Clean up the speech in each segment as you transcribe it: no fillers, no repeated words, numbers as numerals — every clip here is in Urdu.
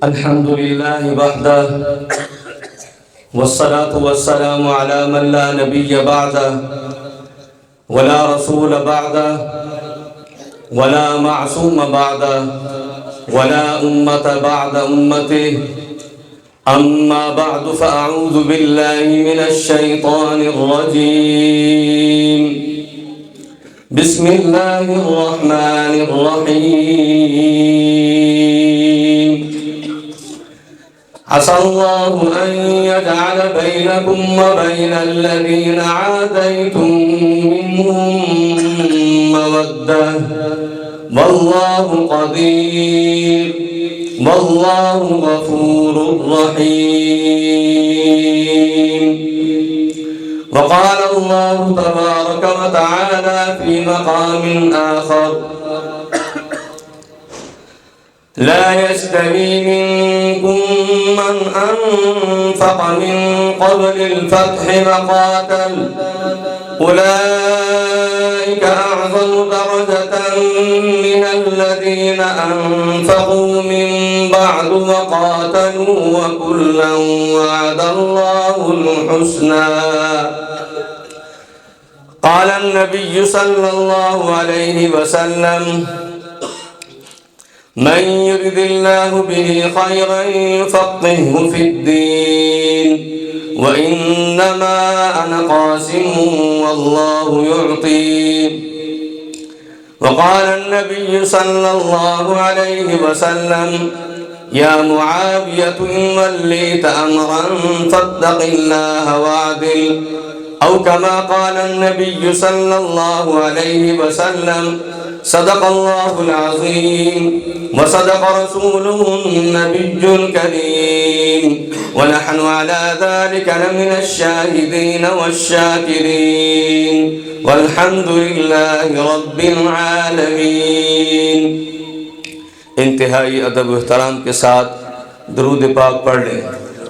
الحمد لله وحده والصلاة والسلام على من لا نبي بعده ولا رسول بعده ولا معصوم بعده ولا أمة بعد أمته. أما بعد فأعوذ بالله من الشيطان الرجيم. بسم الله الرحمن الرحيم. عسى الله أن يجعل بينكم وبين الذين عاديتم منهم مودة والله قدير والله غفور رحيم. وقال الله تبارك وتعالى في مقام آخر: لا يستوي منكم من أنفق من قبل الفتح وقاتل أولئك أعظم درجة من الذين أنفقوا من بعد وقاتلوا وكلا وعد الله الحسنى. قال النبي صلى الله عليه وسلم: من يرد الله به خيرا يفقهه في الدين وإنما أنا قاسم والله يعطي. وقال النبي صلى الله عليه وسلم: يا معاوية إن وليت أمرا فاتق الله واعدل، أو كما قال النبي صلى الله عليه وسلم: صدق الله العظيم وصدق رسوله النبي الكريم ونحن على ذلك لمن الشاهدين والشاكرين والحمد لله رب العالمين. انتہائی ادب و احترام کے ساتھ درود پاک پڑھ لیں.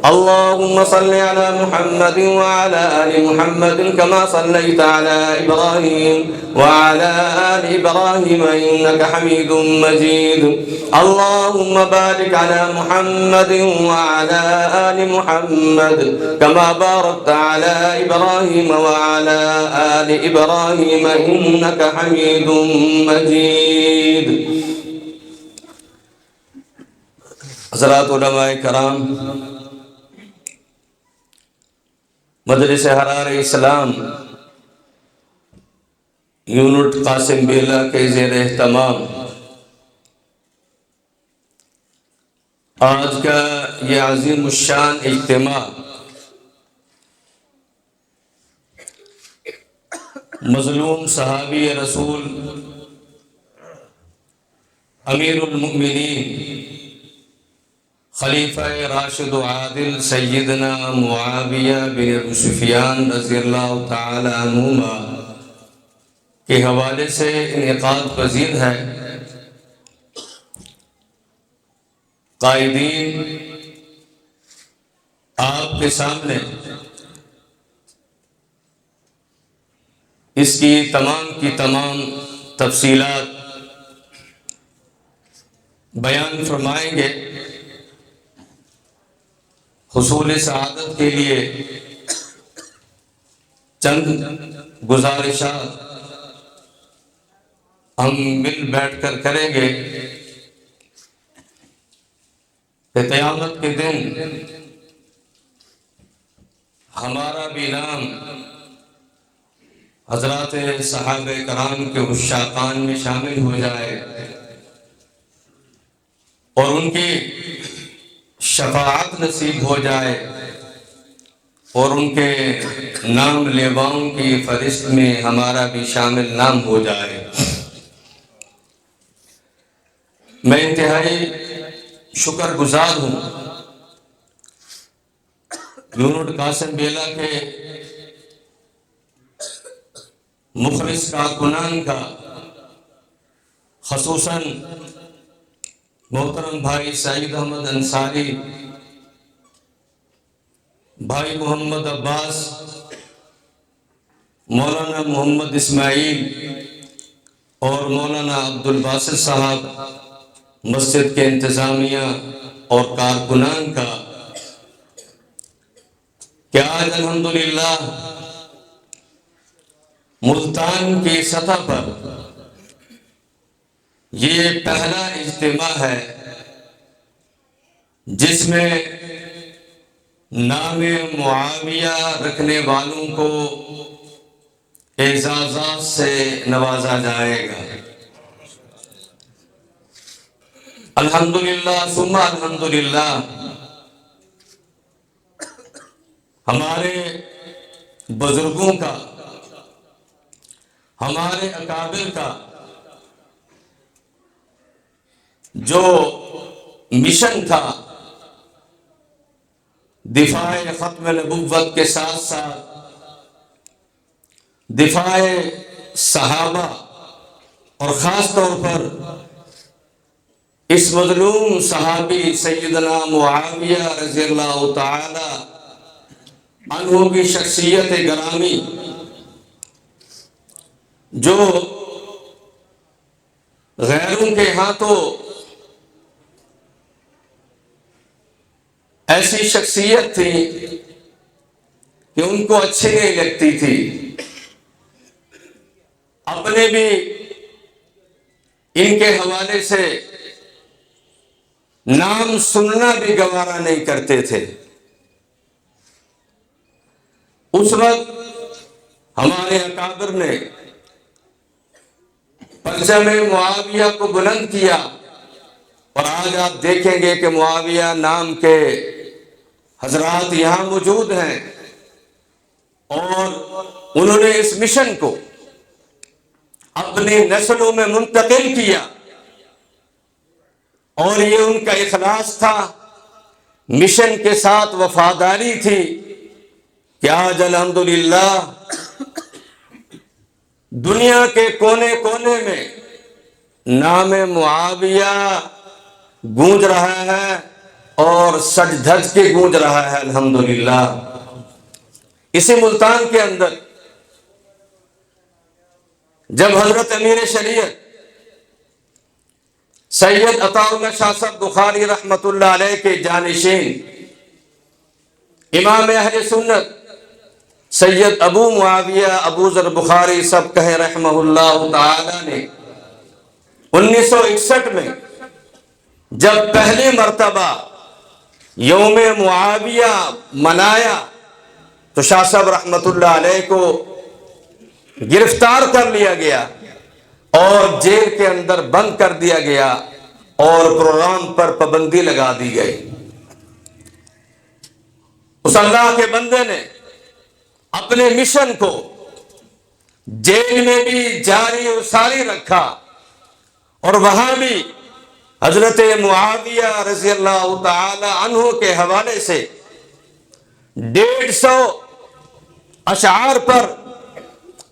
اللهم صل على محمد وعلى آل محمد كما صليت على إبراهيم وعلى آل إبراهيم إنك حميد مجيد. اللهم بارك على محمد وعلى آل محمد كما باركت على إبراهيم وعلى آل إبراهيم إنك حميد مجيد. حضرات علماء کرام، مجلس حرار اسلام یونٹ قاسم بیلا کے زیر اہتمام آج کا یہ عظیم الشان اجتماع مظلوم صحابی رسول امیر المؤمنین خلیفہ راشد و عادل سیدنا معاویہ بن ابو سفیان رضی اللہ تعالی عنہما کے حوالے سے انعقاد پذیر ہے. قائدین، آپ کے سامنے اس کی تمام تفصیلات بیان فرمائیں گے. حصول سعادت کے لیے چند گزارشات ہم مل بیٹھ کر کریں گے کہ قیامت کے دن ہمارا بھی نام حضرات صحابہ کرام کے عشاقان میں شامل ہو جائے اور ان کی شفاعت نصیب ہو جائے اور ان کے نام لیواؤں کی فہرست میں ہمارا بھی شامل نام ہو جائے. میں انتہائی شکر گزار ہوں یونٹ قاسم بیلا کے مخلص کارکنان کا، خصوصاً محترم بھائی سعید احمد انصاری، بھائی محمد عباس، مولانا محمد اسماعیل اور مولانا عبد الباسط صاحب، مسجد کے انتظامیہ اور کارکنان کا کہ آج الحمدللہ ملتان کی سطح پر یہ پہلا اجتماع ہے جس میں نام معاویہ رکھنے والوں کو اعزازات سے نوازا جائے گا۔ الحمدللہ ثم الحمدللہ ہمارے بزرگوں کا، ہمارے اکابر کا جو مشن تھا دفاع ختم نبوت کے ساتھ ساتھ دفاع صحابہ اور خاص طور پر اس مظلوم صحابی سیدنا معاویہ رضی اللہ تعالی عنہ کی شخصیت گرامی جو غیروں کے ہاتھوں ایسی شخصیت تھی کہ ان کو اچھی نہیں لگتی تھی، اپنے بھی ان کے حوالے سے نام سننا بھی گوارا نہیں کرتے تھے۔ اس وقت ہمارے اکابر نے پرچم معاویہ کو بلند کیا، اور آج آپ دیکھیں گے کہ معاویہ نام کے حضرات یہاں موجود ہیں، اور انہوں نے اس مشن کو اپنی نسلوں میں منتقل کیا، اور یہ ان کا اخلاص تھا، مشن کے ساتھ وفاداری تھی کہ آج الحمدللہ دنیا کے کونے کونے میں نام معاویہ گونج رہا ہے اور سج دھج کے گونج رہا ہے الحمدللہ۔ اسی ملتان کے اندر جب حضرت امیر شریعت سید عطا اللہ شاہ صاحب بخاری رحمت اللہ علیہ کے جانشین امام اہل سنت سید ابو معاویہ ابو ذر بخاری سب کہے رحمہ اللہ تعالی نے 1961 میں جب پہلی مرتبہ یوم معاویہ منایا تو شاہ صاحب رحمت اللہ علیہ کو گرفتار کر لیا گیا اور جیل کے اندر بند کر دیا گیا اور پروگرام پر پابندی لگا دی گئی۔ اس اللہ کے بندے نے اپنے مشن کو جیل میں بھی جاری و ساری رکھا، اور وہاں بھی حضرت معاویہ رضی اللہ تعالی عنہ کے حوالے سے 150 اشعار پر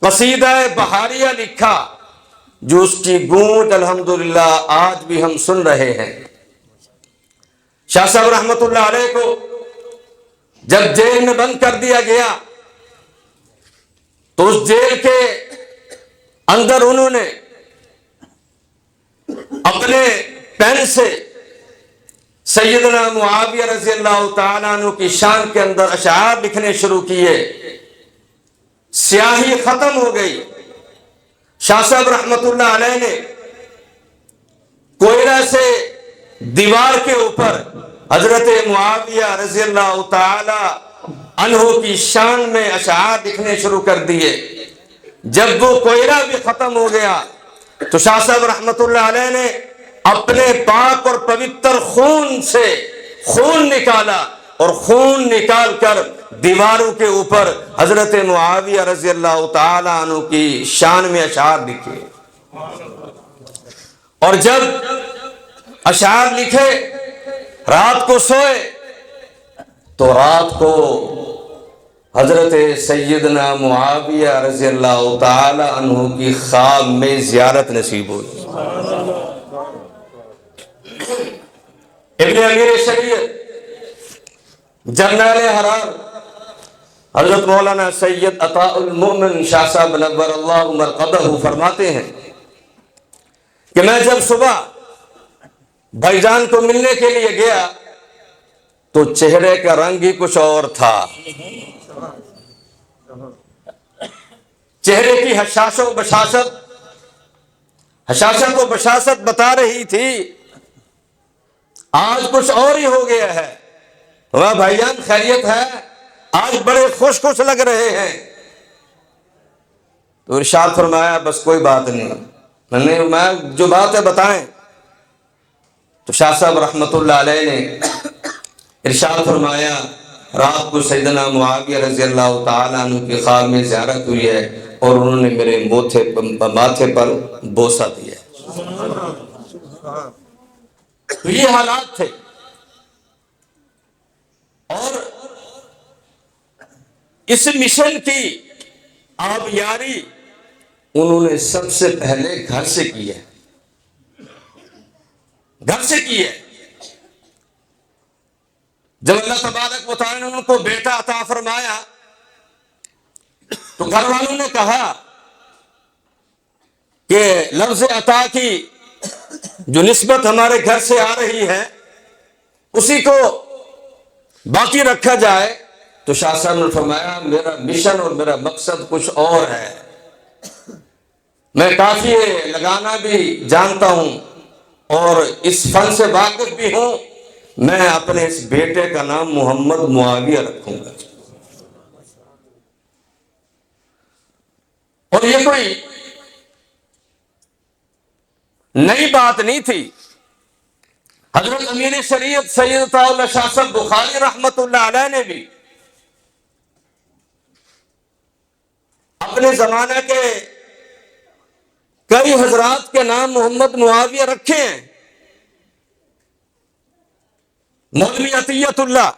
قصیدہ بہاریہ لکھا، جو اس کی گونج الحمدللہ آج بھی ہم سن رہے ہیں۔ شاہ صاحب رحمت اللہ علیہ کو جب جیل میں بند کر دیا گیا تو اس جیل کے اندر انہوں نے اپنے پین سے سیدنا معاویہ رضی اللہ تعالیٰ عنہ کی شان کے اندر اشعار لکھنے شروع کیے، سیاہی ختم ہو گئی۔ شاہ صاحب رحمت اللہ علیہ نے کوئلہ سے دیوار کے اوپر حضرت معاویہ رضی اللہ تعالی عنہ کی شان میں اشعار لکھنے شروع کر دیے۔ جب وہ کوئلہ بھی ختم ہو گیا تو شاہ صاحب رحمت اللہ علیہ نے اپنے پاک اور پوتر خون سے خون نکالا، اور خون نکال کر دیواروں کے اوپر حضرت معاویہ رضی اللہ تعالی عنہ کی شان میں اشعار لکھے۔ اور جب اشعار لکھے رات کو سوئے تو رات کو حضرت سیدنا معاویہ رضی اللہ تعالی عنہ کی خواب میں زیارت نصیب ہوئی۔ ابن امیر شریعت جرنیل حرار حضرت مولانا سید عطاء المؤمن شاہ صاحب نور اللہ مرقدہ فرماتے ہیں کہ میں جب صبح بھائی جان کو ملنے کے لیے گیا تو چہرے کا رنگ ہی کچھ اور تھا، چہرے کی حشاشت و بشاشت بتا رہی تھی، آج کچھ اور ہی ہو گیا ہے۔ واہ بھائیان، خیریت ہے؟ آج بڑے خوش لگ رہے ہیں۔ تو ارشاد فرمایا بس کوئی بات نہیں، میں نے جو بات ہے بتائیں۔ تو شاہ صاحب رحمت اللہ علیہ نے ارشاد فرمایا رات کو سیدنا معاویہ رضی اللہ تعالیٰ عنہ کی خواب میں زیارت ہوئی ہے اور انہوں نے میرے ماتھے پر بوسہ دیا۔ تو یہ حالات تھے، اور اس مشن کی آبیاری انہوں نے سب سے پہلے گھر سے کی ہے، گھر سے کی ہے۔ جب اللہ تبارک و تعالیٰ نے ان کو بیٹا عطا فرمایا تو گھر والوں نے کہا کہ لفظ عطا کی جو نسبت ہمارے گھر سے آ رہی ہے اسی کو باقی رکھا جائے۔ تو شاہ صاحب نے فرمایا میرا مشن اور میرا مقصد کچھ اور ہے، میں قافیے لگانا بھی جانتا ہوں اور اس فن سے واقف بھی ہوں، میں اپنے اس بیٹے کا نام محمد معاویہ رکھوں گا۔ اور یہ کوئی نئی بات نہیں تھی، حضرت امیر شریعت سید عطا اللہ شاہ صاحب بخاری رحمت اللہ علیہ نے بھی اپنے زمانہ کے کئی حضرات کے نام محمد معاویہ رکھے ہیں۔ مولوی عطیت اللہ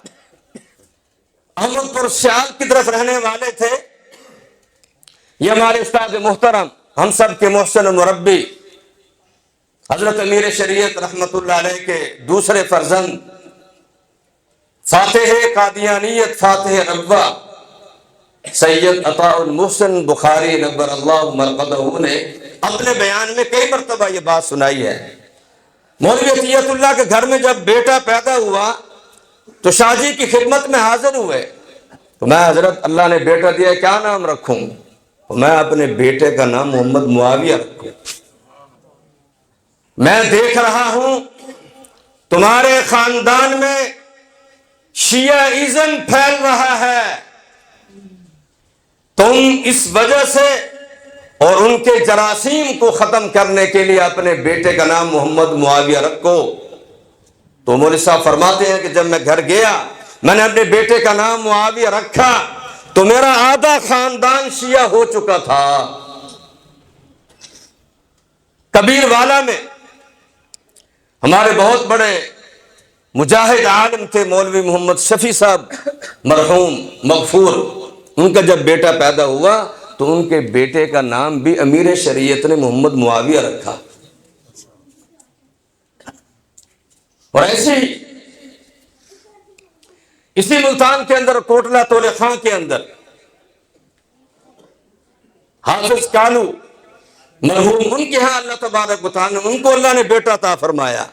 احمد پور سیال کی طرف رہنے والے تھے، یہ ہمارے استاد محترم ہم سب کے محسن مربی حضرت امیر شریعت رحمت اللہ علیہ کے دوسرے فرزند فاتح قادیانیت فاتح ربوہ سید عطاء المحسن بخاری نبر اللہ مرقدہ نے اپنے بیان میں کئی مرتبہ یہ بات سنائی ہے۔ مولوی عطیت اللہ کے گھر میں جب بیٹا پیدا ہوا تو شاہ جی کی خدمت میں حاضر ہوئے، تو میں حضرت اللہ نے بیٹا دیا کیا نام رکھوں؟ میں اپنے بیٹے کا نام محمد معاویہ رکھوں۔ میں دیکھ رہا ہوں تمہارے خاندان میں شیعہ ازم پھیل رہا ہے، تم اس وجہ سے اور ان کے جراثیم کو ختم کرنے کے لیے اپنے بیٹے کا نام محمد معاویہ رکھو۔ تو مولوی صاحب فرماتے ہیں کہ جب میں گھر گیا میں نے اپنے بیٹے کا نام معاویہ رکھا تو میرا آدھا خاندان شیعہ ہو چکا تھا۔ کبیر والا میں ہمارے بہت بڑے مجاہد عالم تھے مولوی محمد شفیع صاحب مرحوم مغفور، ان کا جب بیٹا پیدا ہوا تو ان کے بیٹے کا نام بھی امیر شریعت نے محمد معاویہ رکھا۔ اور ایسے ہی اسی ملتان کے اندر کوٹلہ تولے خان کے اندر حافظ کالو مرحوم، ان کے ہاں اللہ تبارک و تعالیٰ ان کو اللہ نے بیٹا عطا فرمایا،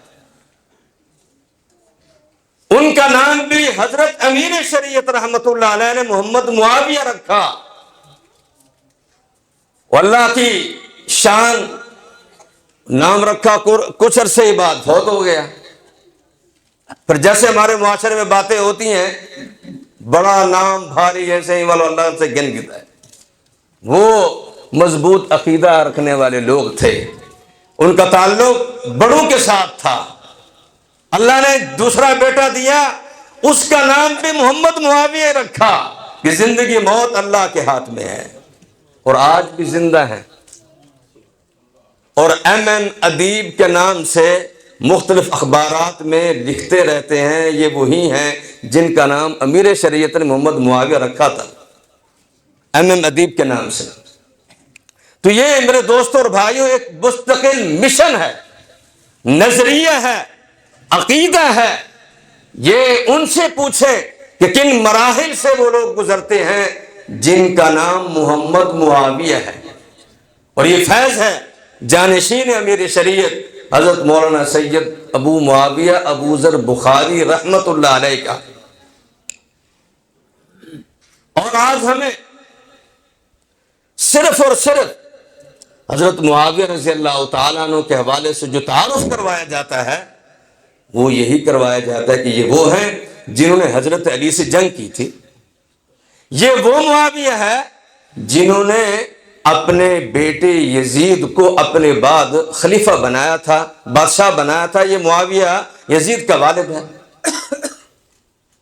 ان کا نام بھی حضرت امیر شریعت رحمت اللہ علیہ نے محمد معاویہ رکھا۔ اللہ کی شان، نام رکھا کچھ عرصے ہی بعد فوت ہو گیا۔ پھر جیسے ہمارے معاشرے میں باتیں ہوتی ہیں بڑا نام بھاری ایسے ہی والا اللہ سے گن گتا ہے، وہ مضبوط عقیدہ رکھنے والے لوگ تھے، ان کا تعلق بڑوں کے ساتھ تھا۔ اللہ نے دوسرا بیٹا دیا، اس کا نام بھی محمد معاویہ رکھا کہ زندگی موت اللہ کے ہاتھ میں ہے، اور آج بھی زندہ ہیں۔ اور ایم این ادیب کے نام سے مختلف اخبارات میں لکھتے رہتے ہیں، یہ وہی ہیں جن کا نام امیر شریعت نے محمد معاویہ رکھا تھا، ایم این ادیب کے نام سے۔ تو یہ میرے دوستوں اور بھائیوں ایک مستقل مشن ہے، نظریہ ہے، عقیدہ ہے۔ یہ ان سے پوچھے کہ کن مراحل سے وہ لوگ گزرتے ہیں جن کا نام محمد معاویہ ہے، اور یہ فیض ہے جانشین امیر شریعت حضرت مولانا سید ابو معاویہ ابو ذر بخاری رحمت اللہ علیہ کا۔ اور آج ہمیں صرف اور صرف حضرت معاویہ رضی اللہ تعالیٰ عنہ کے حوالے سے جو تعارف کروایا جاتا ہے وہ یہی کروایا جاتا ہے کہ یہ وہ ہیں جنہوں نے حضرت علی سے جنگ کی تھی، یہ وہ معاویہ ہے جنہوں نے اپنے بیٹے یزید کو اپنے بعد خلیفہ بنایا تھا، بادشاہ بنایا تھا، یہ معاویہ یزید کا والد ہے،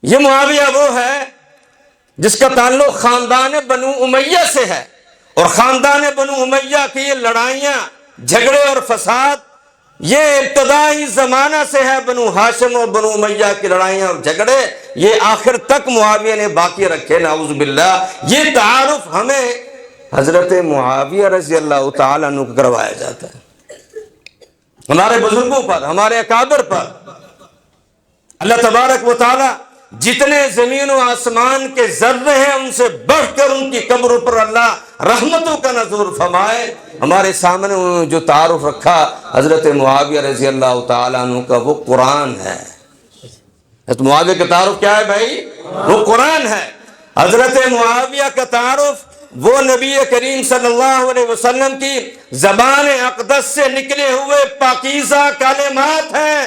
یہ معاویہ وہ ہے جس کا تعلق خاندان بنو امیہ سے ہے، اور خاندان بنو امیہ کی یہ لڑائیاں، جھگڑے اور فساد یہ ابتدائی زمانہ سے ہے، بنو ہاشم اور بنو امیہ کی لڑائیاں اور جھگڑے یہ آخر تک معاویہ نے باقی رکھے، نعوذ باللہ۔ یہ تعارف ہمیں حضرت معاویہ رضی اللہ تعالیٰ عنہ کو کروایا جاتا ہے، ہمارے بزرگوں پر، ہمارے اکابر پر۔ اللہ تبارک و تعالیٰ جتنے زمین و آسمان کے ذرے ہیں ان سے بڑھ کر ان کی قبروں پر اللہ رحمتوں کا نزول فرمائے۔ ہمارے سامنے انہوں نے جو تعارف رکھا حضرت معاویہ رضی اللہ تعالیٰ عنہ کا، وہ قرآن ہے۔ حضرت معاویہ کا تعارف کیا ہے بھائی؟ وہ قرآن ہے۔ حضرت معاویہ کا تعارف وہ نبی کریم صلی اللہ علیہ وسلم کی زبان اقدس سے نکلے ہوئے پاکیزہ کلمات ہیں،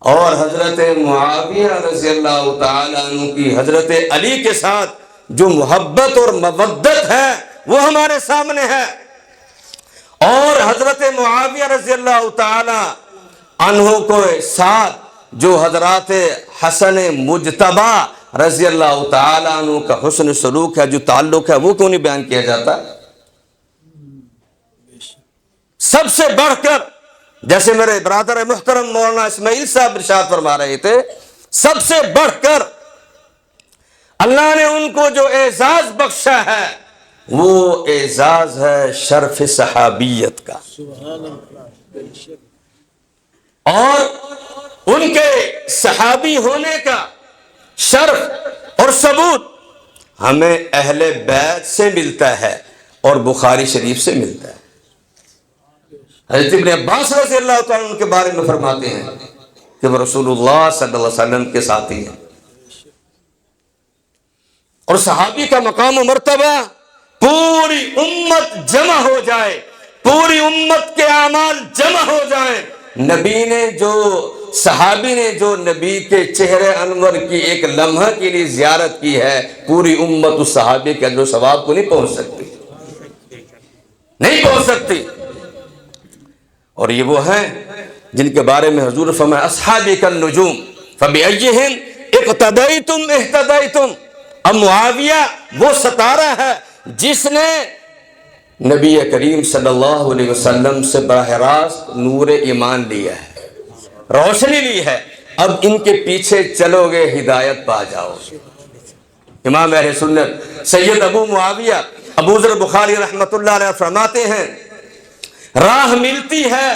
اور حضرت معاویہ رضی اللہ تعالیٰ عنہ کی حضرت علی کے ساتھ جو محبت اور مودت ہے وہ ہمارے سامنے ہے، اور حضرت معاویہ رضی اللہ تعالیٰ عنہ کو ساتھ جو حضرات حسن مجتبی رضی اللہ تعالیٰ عنہ کا حسن سلوک ہے، جو تعلق ہے، وہ کیوں نہیں بیان کیا جاتا؟ سب سے بڑھ کر، جیسے میرے برادر محترم مولانا اسماعیل صاحب ارشاد فرما رہے تھے، سب سے بڑھ کر اللہ نے ان کو جو اعزاز بخشا ہے وہ اعزاز ہے شرف صحابیت کا، اور ان کے صحابی ہونے کا شرف اور ثبوت ہمیں اہل بیت سے ملتا ہے اور بخاری شریف سے ملتا ہے۔ حضرت ابن عباس رضی اللہ تعالیٰ عنہ کے بارے میں فرماتے ہیں کہ وہ رسول اللہ صلی اللہ علیہ وسلم کے ساتھی ہیں، اور صحابی کا مقام و مرتبہ پوری امت جمع ہو جائے، پوری امت کے اعمال جمع ہو جائیں، نبی نے جو صحابی نے جو نبی کے چہرے انور کی ایک لمحہ کے لیے زیارت کی ہے، پوری امت اس صحابی کے اجر و ثواب کو نہیں پہنچ سکتی، نہیں پہنچ سکتی۔ اور یہ وہ ہیں جن کے بارے میں حضور فرمایا اصحابی کالنجوم فبأیہم اقتدیتم اہتدیتم۔ اب معاویہ وہ ستارہ ہے جس نے نبی کریم صلی اللہ علیہ وسلم سے براہ راست نور ایمان لیا ہے، روشنی لی ہے، اب ان کے پیچھے چلو گے ہدایت پا جاؤ۔ امام اہل سنت سید ابو معاویہ ابو ذر بخاری رحمۃ اللہ علیہ فرماتے ہیں راہ ملتی ہے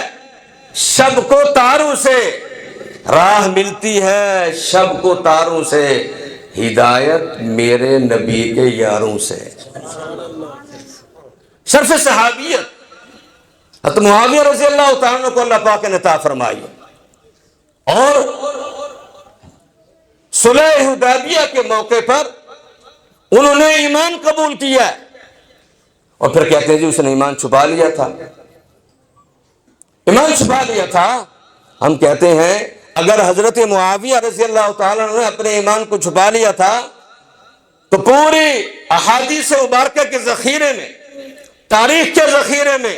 شب کو تاروں سے، راہ ملتی ہے شب کو تاروں سے، ہدایت میرے نبی کے یاروں سے۔ شرف صحابیت حضرت معاویہ رضی اللہ تعالیٰ عنہ کو اللہ پاک نے عطا فرمائی، اور صلح حدیبیہ کے موقع پر انہوں نے ایمان قبول کیا، اور پھر کہتے ہیں جی اس نے ایمان چھپا لیا تھا، ایمان چھپا لیا تھا۔ ہم کہتے ہیں اگر حضرت معاویہ رضی اللہ تعالیٰ عنہ نے اپنے ایمان کو چھپا لیا تھا تو پوری احادیث مبارکہ کے ذخیرے میں، تاریخ کے ذخیرے میں،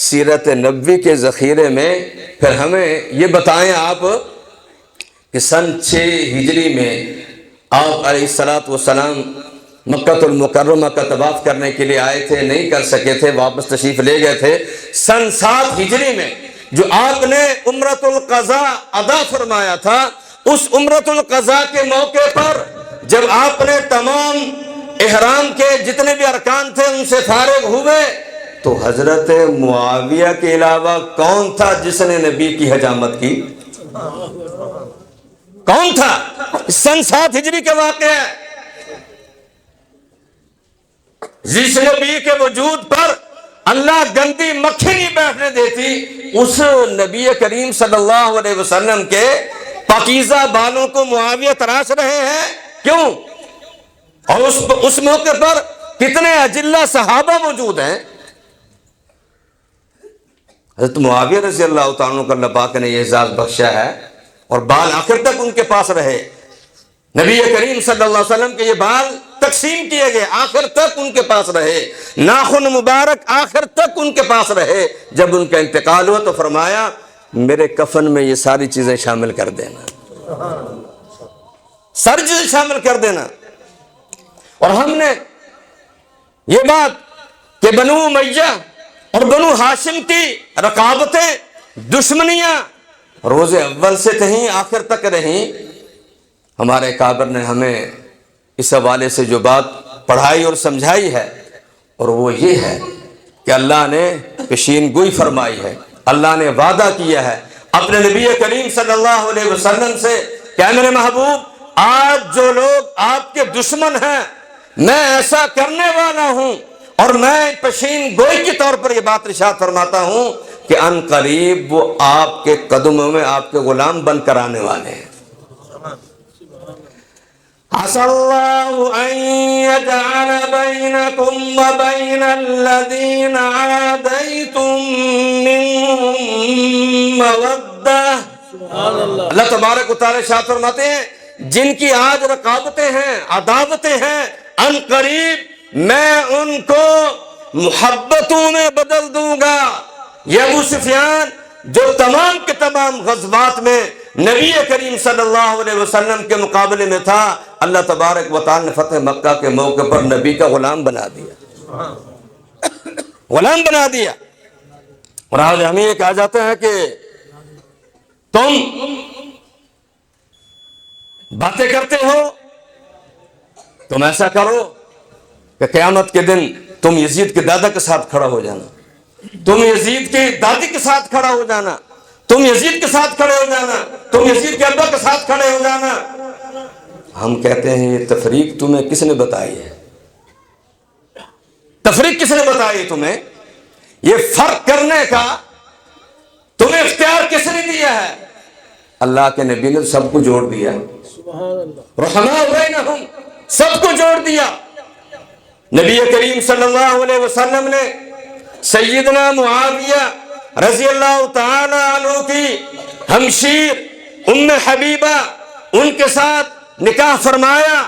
سیرت نبوی کے ذخیرے میں پھر ہمیں یہ بتائیں آپ کہ سن 6 ہجری میں آپ علیہ السلام مکہ المکرمہ کا طواف کرنے کے لیے آئے تھے، نہیں کر سکے تھے، واپس تشریف لے گئے تھے۔ سن 7 ہجری میں جو آپ نے عمرۃ القضاء ادا فرمایا تھا، اس عمرۃ القضاء کے موقع پر جب آپ نے تمام احرام کے جتنے بھی ارکان تھے ان سے فارغ ہوئے تو حضرت معاویہ کے علاوہ کون تھا جس نے نبی کی حجامت کی؟ کون تھا؟ سن 7 ہجری کا واقعہ ہے۔ جس نبی کے وجود پر اللہ گندی مکھی نہیں بیٹھنے دیتی، اس نبی کریم صلی اللہ علیہ وسلم کے پاکیزہ بالوں کو معاویہ تراش رہے ہیں، کیوں؟ اور اس موقع پر کتنے اجلہ صحابہ موجود ہیں. حضرت معاویہ رضی اللہ تعالیٰ عنہ کو اللہ پاک نے یہ اعزاز بخشا ہے اور بال آخر تک ان کے پاس رہے. نبی کریم صلی اللہ علیہ وسلم کے یہ بال تقسیم کیے گئے، آخر تک ان کے پاس رہے. ناخن مبارک آخر تک ان کے پاس رہے. جب ان کا انتقال ہوا تو فرمایا میرے کفن میں یہ ساری چیزیں شامل کر دینا، ساری چیزیں شامل کر دینا. اور ہم نے یہ بات کہ بنو امیہ اور بنو ہاشم کی رقابتیں، دشمنیاں روز اول سے کہیں آخر تک رہیں. ہمارے کابر نے ہمیں اس حوالے سے جو بات پڑھائی اور سمجھائی ہے، اور وہ یہ ہے کہ اللہ نے پیشین گوئی فرمائی ہے، اللہ نے وعدہ کیا ہے اپنے نبی کریم صلی اللہ علیہ وسلم سے کہ اے میرے محبوب، آج جو لوگ آپ کے دشمن ہیں میں ایسا کرنے والا ہوں، اور میں پیشین گوئی کے طور پر یہ بات ارشاد فرماتا ہوں کہ ان قریب وہ آپ کے قدموں میں آپ کے غلام بن کر آنے والے ہیں. عسى الله أن يجعل بينكم وبين الذين عاديتم منهم مودة. اللہ تبارک و تعالی ارشاد فرماتے ہیں جن کی آج رقابتیں ہیں، عداوتیں ہیں، ان قریب میں ان کو محبتوں میں بدل دوں گا. یہ ابو سفیان جو تمام کے تمام غزوات میں نبی کریم صلی اللہ علیہ وسلم کے مقابلے میں تھا، اللہ تبارک و تعالی نے فتح مکہ کے موقع پر نبی کا غلام بنا دیا، غلام بنا دیا. اور آج ہمیں یہ کہا جاتا ہے کہ تم باتیں کرتے ہو، تم ایسا کرو کہ قیامت کے دن تم یزید کے دادا کے ساتھ کھڑا ہو جانا، تم یزید کی دادی کے ساتھ کھڑا ہو جانا، تم یزید کے ساتھ کھڑے ہو جانا، تم یزید کے ابا کے ساتھ کھڑے ہو جانا. ہم کہتے ہیں یہ تفریق تمہیں کس نے بتائی ہے؟ تفریق کس نے بتائی تمہیں؟ یہ فرق کرنے کا تمہیں اختیار کس نے دیا ہے؟ اللہ کے نبی نے سب کو جوڑ دیا، رحماء بینہم، سب کو جوڑ دیا. نبی کریم صلی اللہ علیہ وسلم نے سیدنا معاویہ رضی اللہ تعالی عنہ کی ہمشیر ام حبیبہ ان کے ساتھ نکاح فرمایا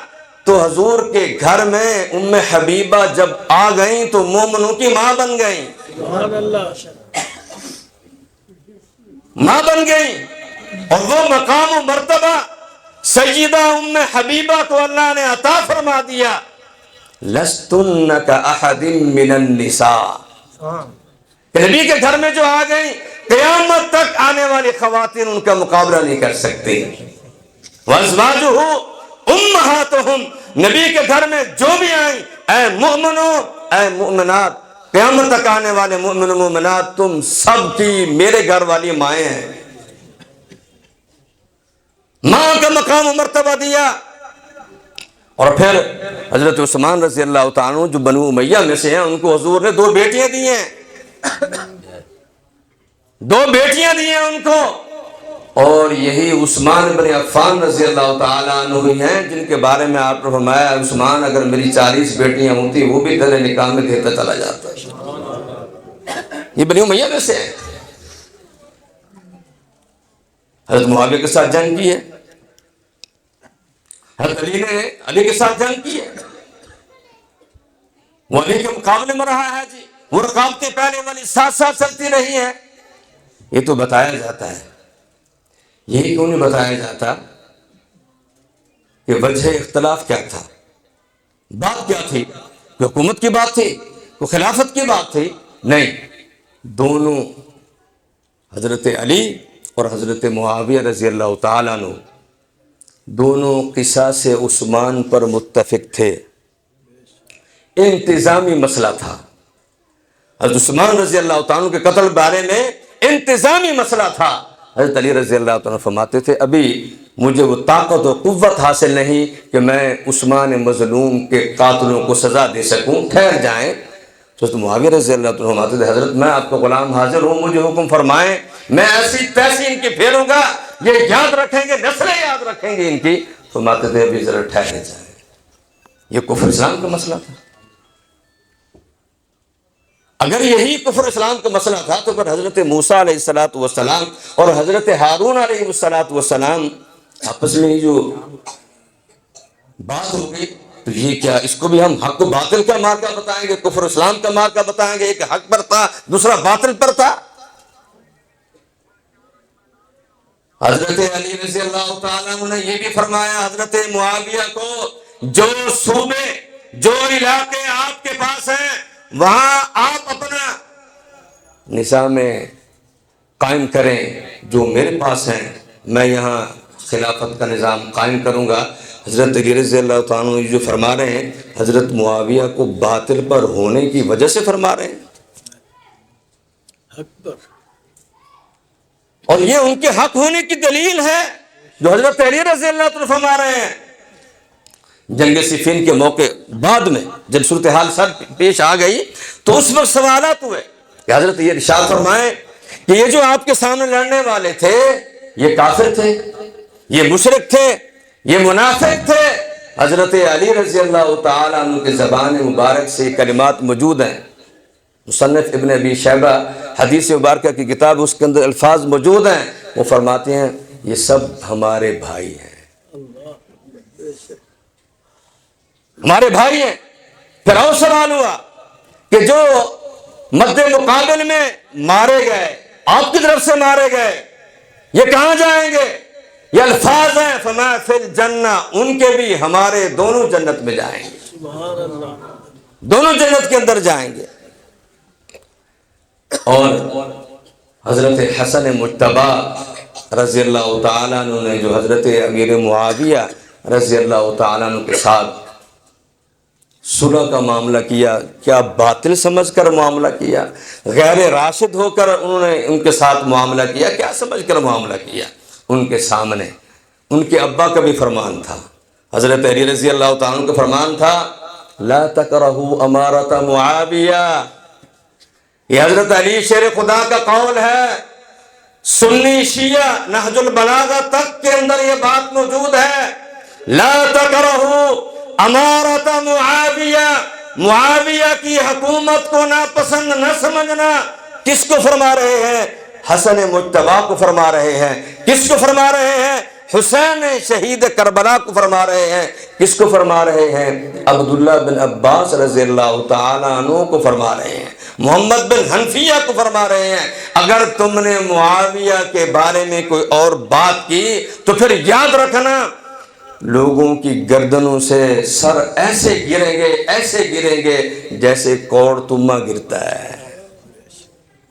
تو حضور کے گھر میں ام حبیبہ جب آ گئیں تو مومنوں کی ماں بن گئیں، ماں بن گئیں. اور وہ مقام و مرتبہ سیدہ ام حبیبہ کو اللہ نے عطا فرما دیا. لستن کاحد من النساء، نبی کے گھر میں جو آ گئیں قیامت تک آنے والی خواتین ان کا مقابلہ نہیں کر سکتی. وازواجہ امہاتہم، نبی کے گھر میں جو بھی آئیں، اے مومنوں اے مومنات، قیامت تک آنے والے مومن و مومنات تم سب کی میرے گھر والی مائیں ہیں. ماں کا مقام و مرتبہ دیا. اور پھر حضرت عثمان رضی اللہ تعالیٰ عنہ جو بنو امیہ میں سے ہیں ان کو حضور نے 2 بیٹیاں دی ہیں، 2 بیٹیاں دی ہیں ان کو. اور یہی عثمان بن عفان رضی اللہ تعالیٰ عنہ ہی ہیں جن کے بارے میں آپ نے فرمایا عثمان اگر میری 40 بیٹیاں ہوتی وہ بھی تیرے نکاح میں دیتا چلا جاتا. یہ بنی امیہ میں سے ہیں. حضرت معاویہ کے ساتھ جنگ کی ہے، حضرت علی نے علی کے ساتھ جنگ کی ہے، وہ علی کے مقابلے میں رہا ہے. جی وہ رقابتیں پہلے والی ساتھ ساتھ چلتی رہی ہیں. یہ تو بتایا جاتا ہے، یہی کیوں نہیں بتایا جاتا کہ وجہ اختلاف کیا تھا، بات کیا تھی؟ کہ حکومت کی بات تھی، کہ خلافت کی بات تھی؟ نہیں، دونوں حضرت علی اور حضرت معاویہ رضی اللہ تعالیٰ عنہ دونوں قصاص عثمان پر متفق تھے. انتظامی مسئلہ تھا. حضرت عثمان رضی اللہ تعالیٰ عنہ کے قتل بارے میں انتظامی مسئلہ تھا. حضرت علی رضی اللہ تعالیٰ عنہ فرماتے تھے ابھی مجھے وہ طاقت و قوت حاصل نہیں کہ میں عثمان مظلوم کے قاتلوں کو سزا دے سکوں، ٹھہر جائیں. حضرت معاویہ رضی اللہ تعالیٰ عنہ فرماتے تھے حضرت میں آپ کا غلام حاضر ہوں، مجھے حکم فرمائیں، میں ایسی تیسی ان کی پھیروں گا، یہ یاد رکھیں گے، نسلیں یاد رکھیں گے ان کی. فرماتے تھے ابھی ذرا ٹھہر جائیں، یہ کفر اسلام کا مسئلہ تھا۔ اگر یہی کفر اسلام کا مسئلہ تھا تو پھر حضرت موسیٰ علیہ الصلوۃ والسلام اور حضرت ہارون علیہ الصلوۃ والسلام آپس میں جو بات ہو گئی تو یہ کیا، اس کو بھی ہم حق و باطل کا مارکا بتائیں گے، کفر اسلام کا مارکا بتائیں گے، ایک حق پر تھا دوسرا باطل پر تھا۔ حضرت علی رضی اللہ تعالیٰ عنہ نے یہ بھی فرمایا حضرت معاویہ کو، جو صوبے جو علاقے آپ کے پاس ہیں وہاں آپ اپنا نظام قائم کریں، جو میرے پاس ہیں میں یہاں خلافت کا نظام قائم کروں گا۔ حضرت علی رضی اللہ تعالیٰ عنہ جو فرما رہے ہیں حضرت معاویہ کو باطل پر ہونے کی وجہ سے فرما رہے ہیں، اور یہ ان کے حق ہونے کی دلیل ہے جو حضرت علی رضی اللہ عنہ فرما رہے ہیں۔ جنگ صفین کے موقع بعد میں جب صورتحال سر پیش آ گئی تو اس وقت سوالات ہوئے کہ حضرت یہ ارشاد فرمائیں کہ یہ جو آپ کے سامنے لڑنے والے تھے یہ کافر تھے، یہ مشرک تھے، یہ منافق تھے۔ حضرت علی رضی اللہ تعالیٰ عنہ کی زبان مبارک سے کلمات موجود ہیں، مصنف ابن ابی شیبہ حدیث مبارکہ کی کتاب اس کے اندر الفاظ موجود ہیں، وہ فرماتے ہیں یہ سب ہمارے بھائی ہیں، ہمارے بھائی ہیں۔ پھر اور سوال ہوا کہ جو مد مقابل میں مارے گئے، آپ کی طرف سے مارے گئے، یہ کہاں جائیں گے؟ یہ الفاظ ہیں فما فی الجنہ، ان کے بھی ہمارے دونوں جنت میں جائیں گے، دونوں جنت کے اندر جائیں گے۔ اور حضرت حسن مجتبی رضی اللہ تعالیٰ عنہ نے جو حضرت امیر معاویہ رضی اللہ تعالیٰ عنہ کے ساتھ صلح کا معاملہ کیا، کیا باطل سمجھ کر معاملہ کیا؟ غیر راشد ہو کر انہوں نے ان کے ساتھ معاملہ کیا؟ کیا سمجھ کر معاملہ کیا؟ ان کے سامنے ان کے ابا کا بھی فرمان تھا، حضرت علی رضی اللہ تعالیٰ عنہ کا فرمان تھا لا تکرہوا امارۃ معاویہ۔ یہ حضرت علی شیر خدا کا قول ہے، سنی شیعہ نہج البلاغہ تک کے اندر یہ بات موجود ہے، لا تکرہوا امارۃ معاویہ، معاویہ کی حکومت کو ناپسند نہ سمجھنا۔ کس کو فرما رہے ہیں؟ حسن مجتبی کو فرما رہے ہیں۔ کس کو فرما رہے ہیں؟ حسین شہید کربلا کو فرما رہے ہیں۔ کس کو فرما رہے ہیں؟ عبداللہ بن عباس رضی اللہ تعالیٰ عنہ کو فرما رہے ہیں، محمد بن حنفیہ کو فرما رہے ہیں۔ اگر تم نے معاویہ کے بارے میں کوئی اور بات کی تو پھر یاد رکھنا لوگوں کی گردنوں سے سر ایسے گریں گے، ایسے گریں گے جیسے کوڑ تما گرتا ہے۔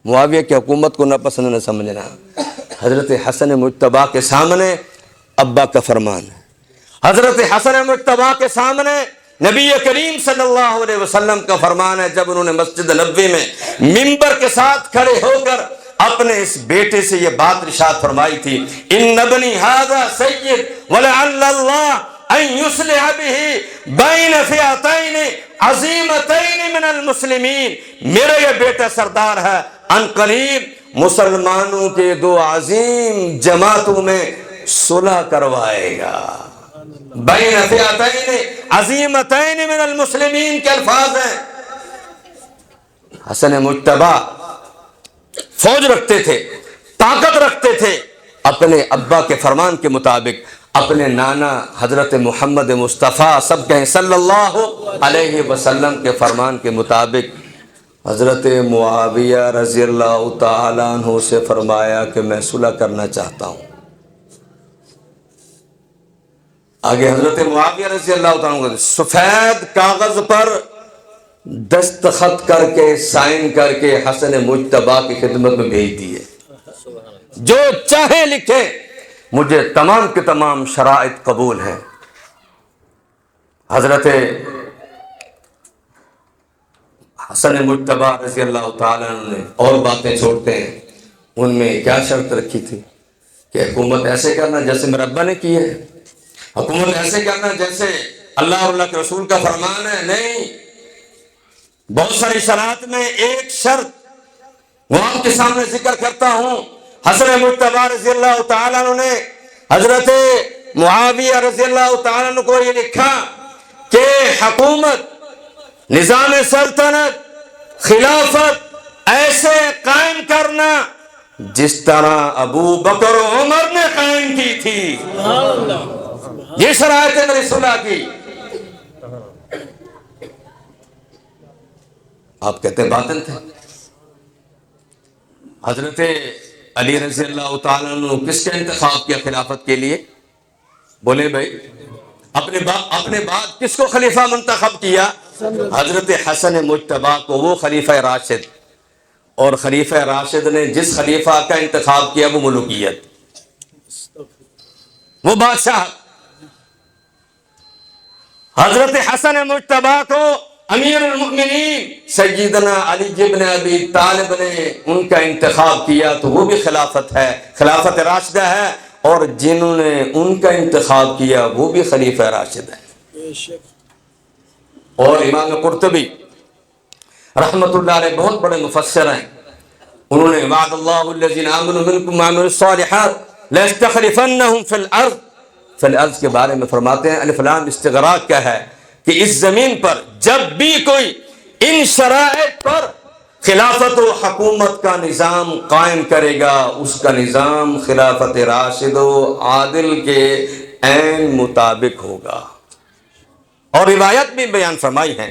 معاویہ کی حکومت کو ناپسند نہ سمجھنا۔ حضرت حسن مجتبی کے سامنے ابا کا فرمان ہے، حضرت حسن مجتبی کے سامنے نبی کریم صلی اللہ علیہ وسلم کا فرمان ہے۔ جب انہوں نے مسجد نبوی میں منبر کے ساتھ کھڑے ہو کر اپنے اس بیٹے سے یہ بات ارشاد فرمائی تھی، ان ابنی ھذا سید ولعل اللہ ان یصلح بہ بین فئتین عظیمتین من المسلمین، میرا یہ بیٹا سردار ہے، ان قریب مسلمانوں کے دو عظیم جماعتوں میں صلح کروائے گا۔ بین فئتین عظیمتین من المسلمین کے الفاظ ہیں۔ حسن مجتبی فوج رکھتے تھے، طاقت رکھتے تھے، اپنے ابا کے فرمان کے مطابق، اپنے نانا حضرت محمد مصطفیٰ سب کہیں صلی اللہ علیہ وسلم کے فرمان کے مطابق حضرت معاویہ رضی اللہ تعالیٰ عنہ سے فرمایا کہ میں صلح کرنا چاہتا ہوں۔ آگے حضرت معاویہ رضی اللہ تعالیٰ عنہ سفید کاغذ پر دستخط کر کے سائن کر کے حسن مجتبی کی خدمت میں بھیج دیے، جو چاہے لکھے، مجھے تمام کے تمام شرائط قبول ہیں۔ حضرت حسن مجتبی رضی اللہ تعالیٰ عنہ نے اور باتیں چھوڑتے ہیں، ان میں کیا شرط رکھی تھی کہ حکومت ایسے کرنا جیسے میرے ابا نے کی ہے، حکومت ایسے کرنا جیسے اللہ اور اللہ کے رسول کا فرمان ہے۔ نہیں، بہت ساری شرائط میں ایک شرط وہ آپ کے سامنے ذکر کرتا ہوں۔ حسن مجتبی رضی اللہ تعالیٰ عنہ نے حضرت معاویہ رضی اللہ تعالیٰ عنہ کو یہ لکھا کہ حکومت، نظام سلطنت، خلافت ایسے قائم کرنا جس طرح ابو بکر و عمر نے قائم کی تھی۔ یہ شرائط ہے میری صلح کی۔ آپ کہتے ہیں باطل تھے۔ حضرت علی رضی اللہ تعالیٰ عنہ کس کا انتخاب کیا خلافت کے لیے؟ بولے بھائی، اپنے بعد کس کو خلیفہ منتخب کیا؟ حضرت حسن مجتبی کو، وہ خلیفہ راشد۔ اور خلیفہ راشد نے جس خلیفہ کا انتخاب کیا وہ ملوکیت، وہ بادشاہ۔ حضرت حسن مجتبی کو امیر المؤمنین سیدنا علی بن ابی طالب نے ان کا انتخاب کیا، تو وہ بھی خلافت ہے، خلافت راشدہ ہے۔ اور جنہوں نے ان کا انتخاب کیا وہ بھی خلیفہ راشد ہے۔ اور امام قرطبی رحمت اللہ علیہ بہت بڑے مفسر ہیں، انہوں نے وعد اللہ الذین آمنوا منکم وعملوا الصالحات لَيَسْتَخْلِفَنَّهُمْ فِي الْأَرْضِ کے بارے میں فرماتے ہیں الف لام استغراق کیا ہے کہ اس زمین پر جب بھی کوئی ان شرائط پر خلافت و حکومت کا نظام قائم کرے گا، اس کا نظام خلافت راشد و عادل کے عین مطابق ہوگا۔ اور روایت بھی بیان فرمائی ہے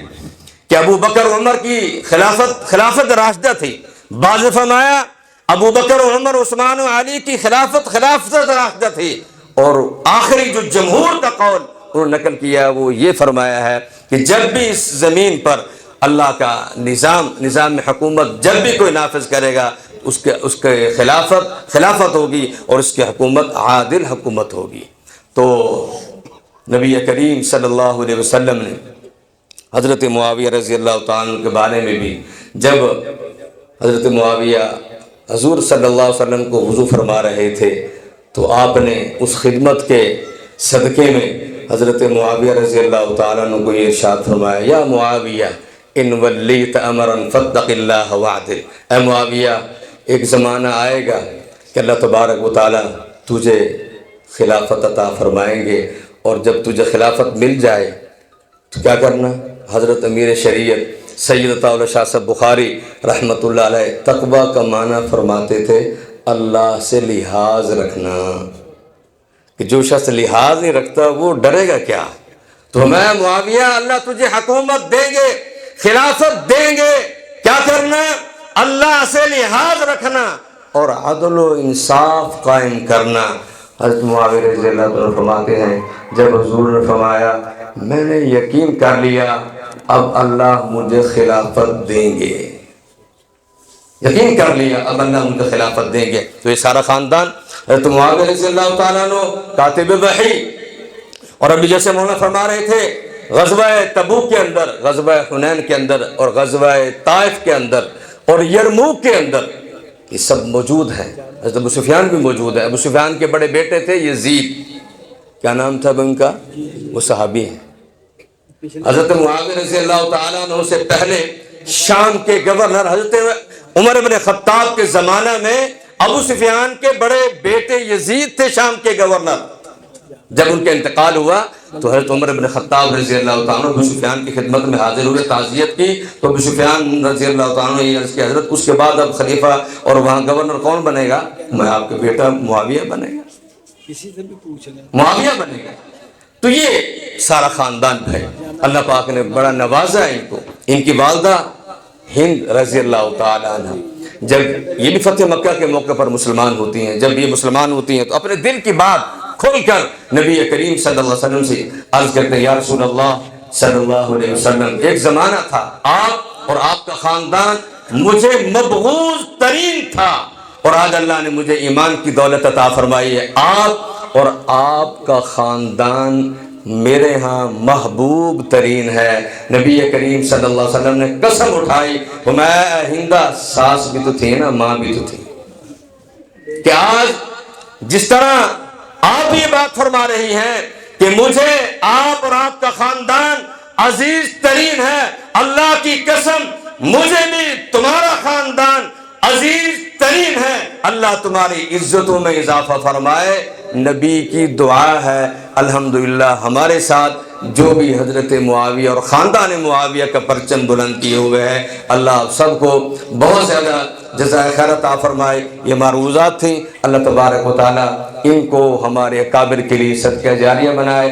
کہ ابو بکر و عمر کی خلافت راشدہ تھی، بعض نے فرمایا ابو بکر و عمر عثمان و علی کی خلافت راشدہ تھی، اور آخری جو جمہور کا قول انہوں نے نقل کیا وہ یہ فرمایا ہے کہ جب بھی اس زمین پر اللہ کا نظام حکومت جب بھی کوئی نافذ کرے گا، اس کے خلافت ہوگی اور اس کی حکومت عادل حکومت ہوگی۔ تو نبی کریم صلی اللہ علیہ وسلم نے حضرت معاویہ رضی اللہ تعالیٰ عنہ کے بارے میں بھی، جب حضرت معاویہ حضور صلی اللہ علیہ وسلم کو وضو فرما رہے تھے تو آپ نے اس خدمت کے صدقے میں حضرت معاویہ رضی اللہ تعالیٰ عنہ کو یہ ارشاد فرمایا، یا معاویہ ان ولیت امرا فاتق اللہ وعدل، اے معاویہ ایک زمانہ آئے گا کہ اللہ تبارک و تعالیٰ تجھے خلافت عطا فرمائیں گے، اور جب تجھے خلافت مل جائے تو کیا کرنا؟ حضرت امیر شریعت سید عطا اللہ شاہ صاحب بخاری رحمۃ اللہ علیہ تقویٰ کا معنی فرماتے تھے اللہ سے لحاظ رکھنا، کہ جو شخص لحاظ نہیں رکھتا وہ ڈرے گا کیا؟ تو میں معاویہ اللہ تجھے حکومت دیں گے، خلافت دیں گے، کیا کرنا؟ اللہ سے لحاظ رکھنا اور عدل و انصاف قائم کرنا۔ حضرت معاویہ رضی اللہ عنہ فرماتے ہیں جب حضور نے فرمایا میں نے یقین کر لیا اب اللہ مجھے خلافت دیں گے، یقین کر لیا اب اللہ مجھے خلافت دیں گے، تو یہ سارا خاندان حضرت معاویہ رضی اللہ تعالیٰ عنہ کاتب وحی، اور ابھی جیسے مولانا فرما رہے تھے غزوہ تبوک کے اندر، غزوہ حنین کے اندر، اور غزوہ طائف کے اندر، اور یرموک کے اندر، یہ سب موجود ہیں۔ حضرت ابو سفیان بھی موجود ہے۔ ابو سفیان کے بڑے بیٹے تھے یزید، کیا نام تھا ان کا؟ وہ صحابی ہیں۔ حضرت معاویہ رضی اللہ تعالیٰ عنہ سے پہلے شام کے گورنر حضرت عمر بن خطاب کے زمانہ میں ابو سفیان کے بڑے بیٹے یزید تھے شام کے گورنر۔ جب ان کا انتقال ہوا تو حضرت عمر بن خطاب رضی اللہ تعالیٰ ابو سفیان کی خدمت میں حاضر ہوئے، تعزیت کی، تو ابو سفیان رضی اللہ تعالیٰ نے یہ عرض کی حضرت اس کے بعد اب خلیفہ اور وہاں گورنر کون بنے گا؟ میں آپ کے بیٹا معاویہ بنے گا، کسی سے بھی پوچھ لیں، معاویہ بنے گا۔ تو یہ سارا خاندان ہے، اللہ پاک نے بڑا نوازا ہے ان کو۔ ان کی والدہ ہند رضی اللہ تعالیٰ عنہ جب یہ بھی فتح مکہ کے موقع پر مسلمان ہوتی ہیں، جب یہ مسلمان ہوتی ہیں تو اپنے دل کی بات کھول کر نبی کریم صلی اللہ علیہ وسلم سے عرض کرتے ہیں یا رسول اللہ صلی اللہ علیہ وسلم، ایک زمانہ تھا آپ اور آپ کا خاندان مجھے مبغوض ترین تھا، اور آج اللہ نے مجھے ایمان کی دولت عطا فرمائی ہے، آپ اور آپ کا خاندان میرے ہاں محبوب ترین ہے۔ نبی کریم صلی اللہ علیہ وسلم نے قسم اٹھائی، میں ہندہ ساس بھی تو تھی نا، ماں بھی تو تھی، کہ آج جس طرح آپ یہ بات فرما رہی ہیں کہ مجھے آپ اور آپ کا خاندان عزیز ترین ہے، اللہ کی قسم مجھے بھی تمہارا خاندان عزیز ترین ہیں، اللہ تمہاری عزتوں میں اضافہ فرمائے۔ نبی کی دعا ہے الحمدللہ ہمارے ساتھ جو بھی حضرت معاویہ اور خاندان معاویہ کا پرچم بلند کیے ہوئے ہیں، اللہ آپ سب کو بہت زیادہ جزائے خیر عطا فرمائے۔ یہ معروضات تھیں، اللہ تبارک و تعالیٰ ان کو ہمارے اکابر کے لیے صدقہ جاریہ بنائے۔